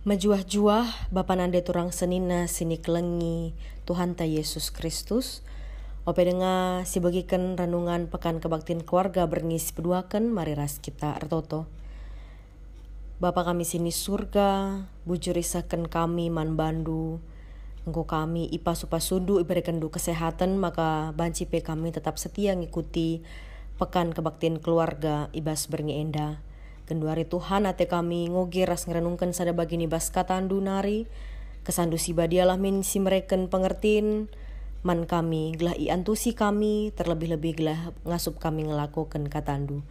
Majuah-juah Bapa nande turang senina sini kelengi Tuhan ta Yesus Kristus. Ope denga si bagikan renungan pekan kebaktian keluarga berngis peduakan mari ras kita ertoto. Bapa kami sini surga, bujur isaken kami man bandu. Engkau kami ipa supa sundu iberikan du kesehatan maka banci pe kami tetap setia ngikuti pekan kebaktian keluarga ibas berngi enda. Kenduari Tuhan ate kami ngoge ras ngerenungkan sada bagini bas katandu nari kesandu si badialah min si mereken pengertin man kami gelah i antusi kami terlebih-lebih gelah ngasup kami ngelakukan katandu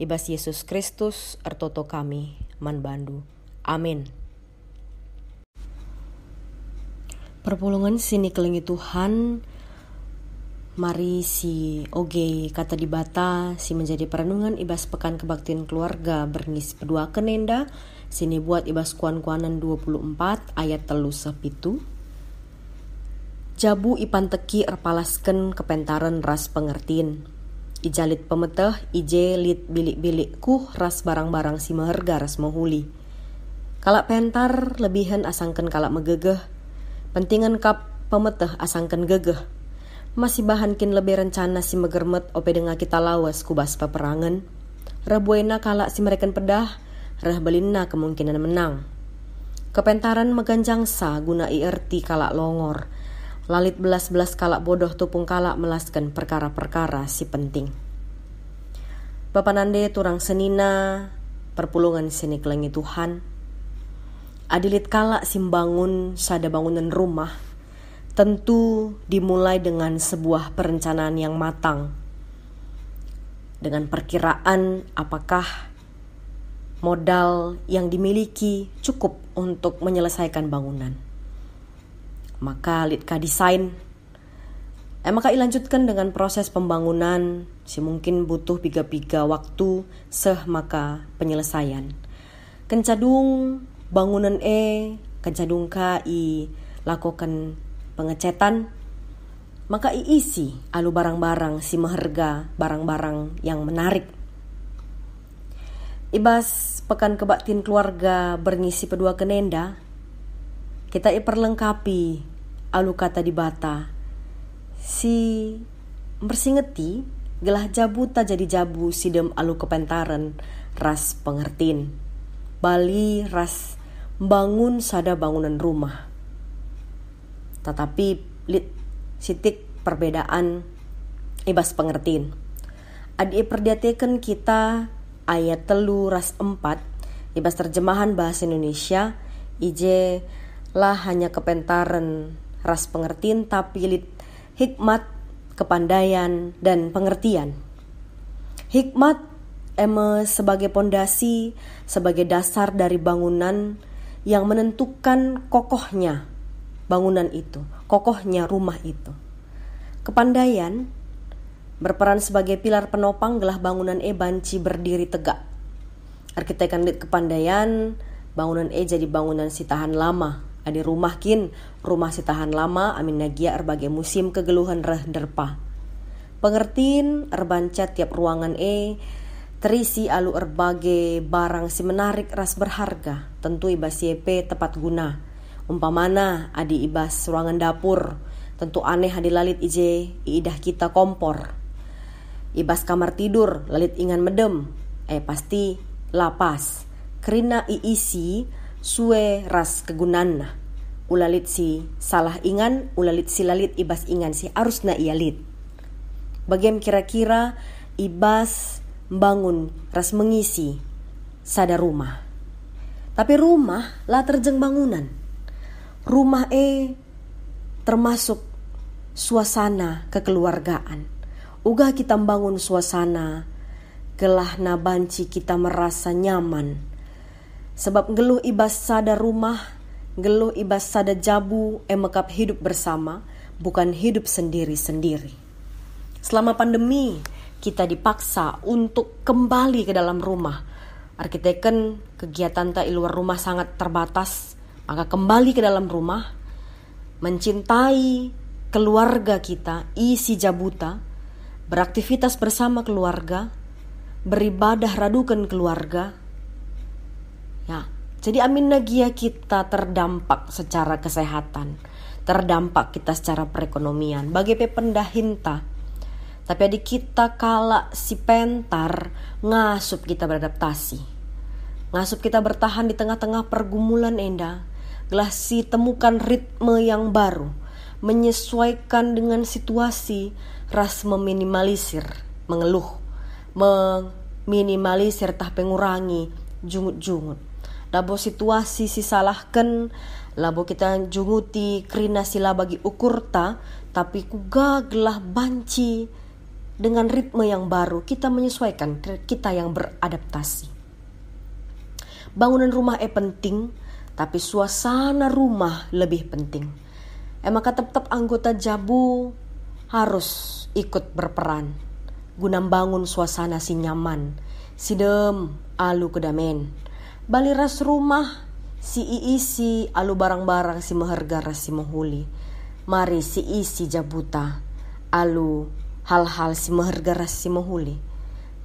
ibas Yesus Kristus ertoto kami man bandu amin. Perpulungan sini kelengi Tuhan. Mari si oge kata dibata si menjadi perenungan ibas pekan kebaktian keluarga berngis pedua kenenda sini buat ibas kuan-kuanan 24 ayat 3-7. Jabu ipan teki erpalasken kepentaran ras pengertin. Ijalit pemeteh ije lit bilik-bilik kuh ras barang-barang si meherga ras mahuli. Kalak pentar lebihan asangken kalak megegeh. Pentingan kap pemeteh asangken gegeh. Masih bahankin lebih rencana si megermet ope denga kita lawas kubas peperangan. Rebuena kalak si mereken pedah, reh belina kemungkinan menang. Kepentaran meganjang sa guna erti kalak longor. Lalit belas-belas kalak bodoh tupung kalak melaskan perkara-perkara si penting. Bapa nande turang senina, perpulungan sini kelengi Tuhan. Adilit kalak simbangun sada bangunan rumah. Tentu dimulai dengan sebuah perencanaan yang matang. Dengan perkiraan apakah modal yang dimiliki cukup untuk menyelesaikan bangunan. Maka litka desain. Maka ilanjutkan dengan proses pembangunan. Si mungkin butuh piga-piga waktu maka penyelesaian. Kencadung bangunan kencadung ka i lakukan pengecetan, maka iisi alu barang-barang si meherga, barang-barang yang menarik. Ibas pekan kebaktian keluarga berngisi pedua kenenda, kita perlengkapi alu kata dibata. Si bersingeti gelah jabu ta jadi jabu sidem alu kepentaran ras pengertin. Bali ras bangun sada bangunan rumah. Tetapi lit sitik perbedaan ibas pengertiin. Adi perdiatekan kita ayat 3-4 ibas terjemahan bahasa Indonesia ije lah hanya kepentaran ras pengertiin tapi lit hikmat, kepandaian dan pengertian. Hikmat sebagai pondasi, sebagai dasar dari bangunan yang menentukan kokohnya bangunan itu, kokohnya rumah itu. Kepandaian berperan sebagai pilar penopang gelah bangunan banci berdiri tegak. Arkitekkan lit kepandaian, bangunan jadi bangunan si tahan lama. Adi rumah rumah si tahan lama amin nagia erbagai musim kegeluhan reh derpa. Pengertiin erbanca tiap ruangan terisi alu erbagai barang si menarik ras berharga. Tentu ibas YP tepat guna. Umpamana adi ibas ruangan dapur, tentu aneh adi lalit ije iidah kita kompor. Ibas kamar tidur, lalit ingan medem, pasti lapas. Kerina iisi sue ras kegunana. Ulalit si salah ingan, ulalit si lalit ibas ingan si arus na ialit. Bagem kira-kira ibas bangun ras mengisi sada rumah. Tapi rumah lah terjeng bangunan. Rumah termasuk suasana kekeluargaan. Uga kita bangun suasana gelah na banci kita merasa nyaman. Sebab geluh ibas sada rumah, geluh ibas sada jabu mekap hidup bersama, bukan hidup sendiri-sendiri. Selama pandemi kita dipaksa untuk kembali ke dalam rumah. Arkitekkan kegiatan tak luar rumah sangat terbatas. Maka kembali ke dalam rumah, mencintai keluarga kita, isi jabuta, beraktivitas bersama keluarga, beribadah radukan keluarga. Ya, Jadi amin nagia kita terdampak secara kesehatan, terdampak kita secara perekonomian. Bagi pendahinta, tapi adik kita kala si pentar ngasup kita beradaptasi, ngasup kita bertahan di tengah-tengah pergumulan enda. Gelah si temukan ritme yang baru, menyesuaikan dengan situasi, ras meminimalisir, mengeluh, meminimalisir tah pengurangi jungut-jungut. Labo situasi si salahkan, labo kita junguti krina sila bagi ukurta, tapi ku gaglah banci dengan ritme yang baru, kita menyesuaikan, kita yang beradaptasi. Bangunan rumah penting, tapi suasana rumah lebih penting. Maka tetap anggota Jabu harus ikut berperan guna bangun suasana si nyaman, si dem alu kedamen. Baliras rumah si iisi alu barang-barang si mehergara si mohuli. Mari si isi jabuta alu hal-hal si mehergara si mohuli.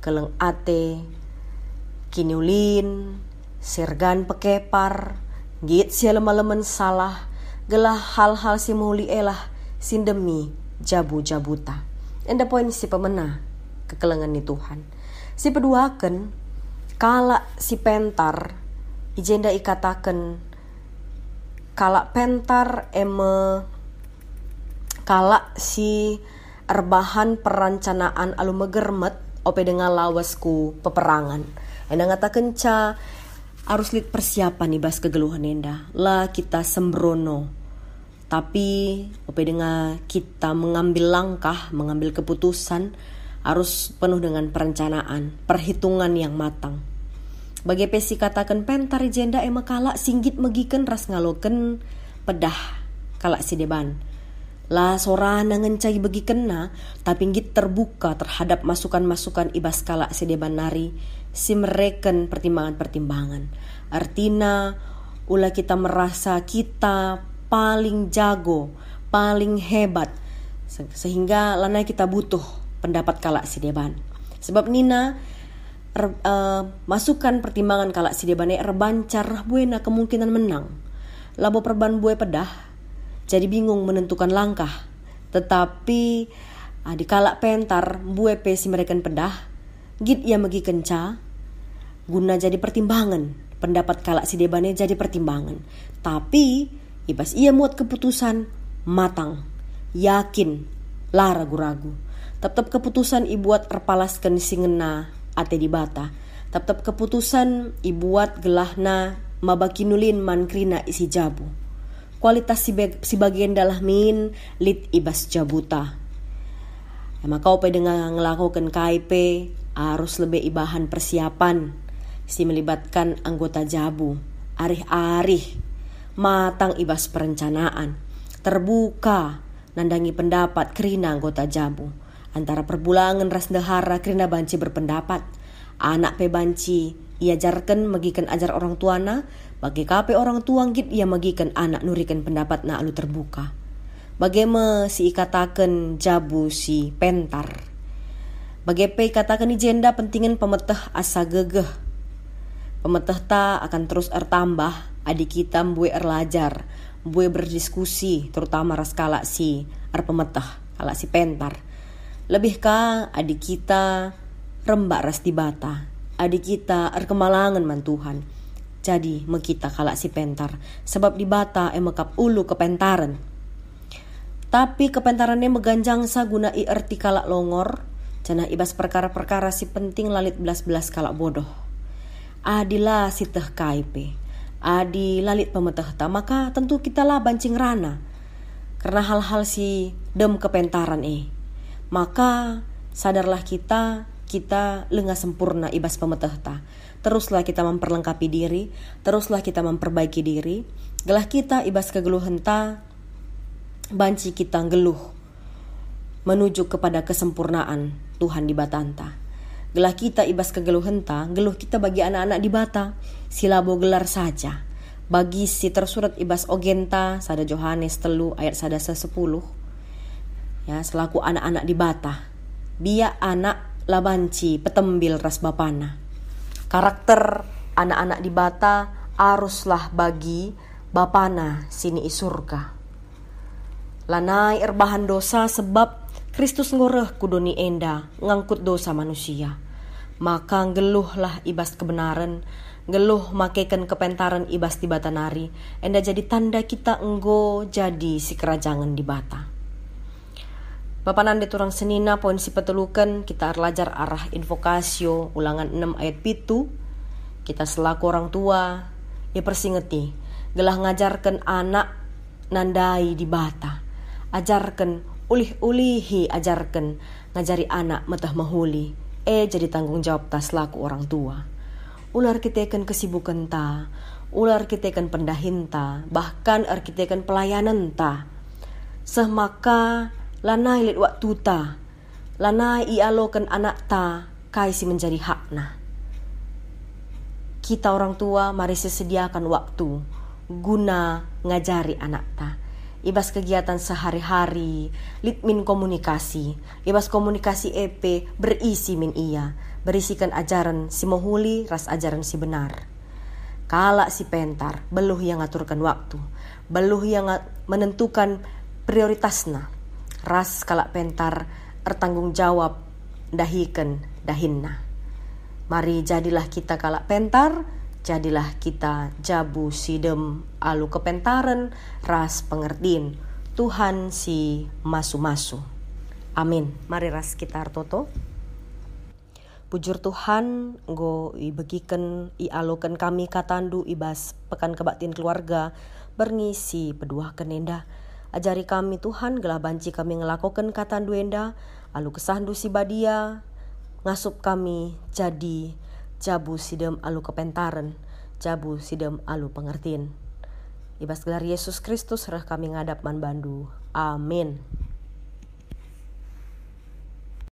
Keleng ate kiniulin sergan pekepar git si lema-lemen salah gelah hal-hal si mohuli elah sindemi jabu-jabuta. Enda poin si pemena kekelengan ni Tuhan. Si peduaken kala si pentar ijenda ikatakan kala pentar kala si erbahan perencanaan alu megermet ope dengan lawasku peperangan. Enda ngatakan ca harus lit persiapan ibas kegeluhan enda lah kita sembrono, tapi ope dengan kita mengambil langkah, mengambil keputusan harus penuh dengan perencanaan, perhitungan yang matang. Bagi pesi katakan pentar jenda kala singgit megiken ras ngaloken pedah kala si deban. Lah sorana ngencai bagi kena, tapi git terbuka terhadap masukan-masukan ibas kala si deban nari, si mereken pertimbangan-pertimbangan. Artina ulah kita merasa kita paling jago, paling hebat, sehingga lana kita butuh pendapat kala si deban. Sebab Nina masukan pertimbangan kala si deban rebancar buena kemungkinan menang. Labo perban bue pedah, jadi bingung menentukan langkah. Tetapi di kala pentar bue pe si mereka pedah, git ia megi kenca guna jadi pertimbangan. Pendapat kala si debane jadi pertimbangan. Tapi ibas ia muat keputusan matang, yakin, lah ragu-ragu. Tetap keputusan ibuat erpalaskan singena ate di bata. Tetap keputusan ibuat gelahna mabakinulin mankrina isi jabu. Kualitas si bagian dalah min lit ibas jabuta. Maka ope dengan ngelakukan KIP harus lebih ibahan persiapan. Si melibatkan anggota jabu. Arih-arih matang ibas perencanaan. Terbuka nandangi pendapat kerina anggota jabu. Antara perbulangan ras dehara kerina banci berpendapat. Anak pe banci ia jarken magikan ajar orang tuana. Bagi kape orang tua git ia magikan anak nurikan pendapat na alu terbuka. Bagaimana si ikatakan jabu si pentar. Bagaimana ikatakan jenda pentingin pemetah asa gegeh. Pemetah ta akan terus ertambah. Adik kita mbue erlajar. Mbue berdiskusi terutama ras kala si pemetah kala si pentar. Lebih ka adik kita rembak ras di bata. Adik kita kemalangan man Tuhan. Jadi mekita kala si pentar. Sebab di bata mekap ulu kepentaran. Tapi kepentarannya meganjang sa guna erti kala longor. Cenah ibas perkara-perkara si penting lalit belas-belas kala bodoh. Adilah si teh KIP. Adi lalit pemetah ta. Maka tentu kita lah bancing rana. Karena hal-hal si dem kepentaran Maka sadarlah kita lengah sempurna ibas pemetah ta. Teruslah kita memperlengkapi diri, teruslah kita memperbaiki diri. Gelah kita ibas kegeluhan ta, banci kita geluh menuju kepada kesempurnaan Tuhan di batanta. Gelah kita ibas kegeluhan ta, geluh kita bagi anak-anak di bata, silabo gelar saja. Bagi si tersurat ibas ogenta, sada Yohanes 3 ayat sada 10. Ya, selaku anak-anak di bata. Biak anak labanci petembil ras bapana. Karakter anak-anak di bata aruslah bagi Bapana sini i surga. Lanai erbahan dosa sebab Kristus ngoreh kudoni enda ngangkut dosa manusia. Maka geluhlah ibas kebenaran, geluh makaikan kepentaran ibas di bata nari, enda jadi tanda kita enggo jadi si kerajangan di bata. Bapanan de turang senina poin si petelukan kita arlajar arah invokasio ulangan 6 ayat 7. Kita selaku orang tua ya persingeti gelah ngajarkan anak nandai di bata, ajarkan ulih-ulihi, ajarkan ngajari anak metah mahuli jadi tanggung jawab ta selaku orang tua. Ular kitekan kesibukan ta, ular kitekan pendahin ta, bahkan arkitekan pelayanan ta. Semaka lanai lit waktu ta, lanai ialokan anak ta kaisi menjadi hakna. Kita orang tua mari sesediakan waktu guna ngajari anak ta. Ibas kegiatan sehari-hari, litmin komunikasi, ibas komunikasi EP berisi min iya, berisikan ajaran si mohuli ras ajaran si benar. Kala si pentar, beluh yang ngaturkan waktu, beluh yang menentukan prioritasna, ras kala pentar ertanggung jawab dahikan dahinna. Mari jadilah kita kala pentar, jadilah kita jabu sidem alu kepentaran ras pengertiin Tuhan si masu-masu. Amin. Mari ras kita artoto. Pujur Tuhan nggo ibegiken ialokan kami katandu ibas pekan kebaktian keluarga berngisi pedua kenenda. Ajari kami Tuhan gelah banci kami ngelakokan katandu enda alu kesandu si badia ngasup kami jadi jabu sidem alu kepentaran, jabu sidem alu pengertiin. Ibas gelar Yesus Kristus reh kami ngadap man bandu. Amin.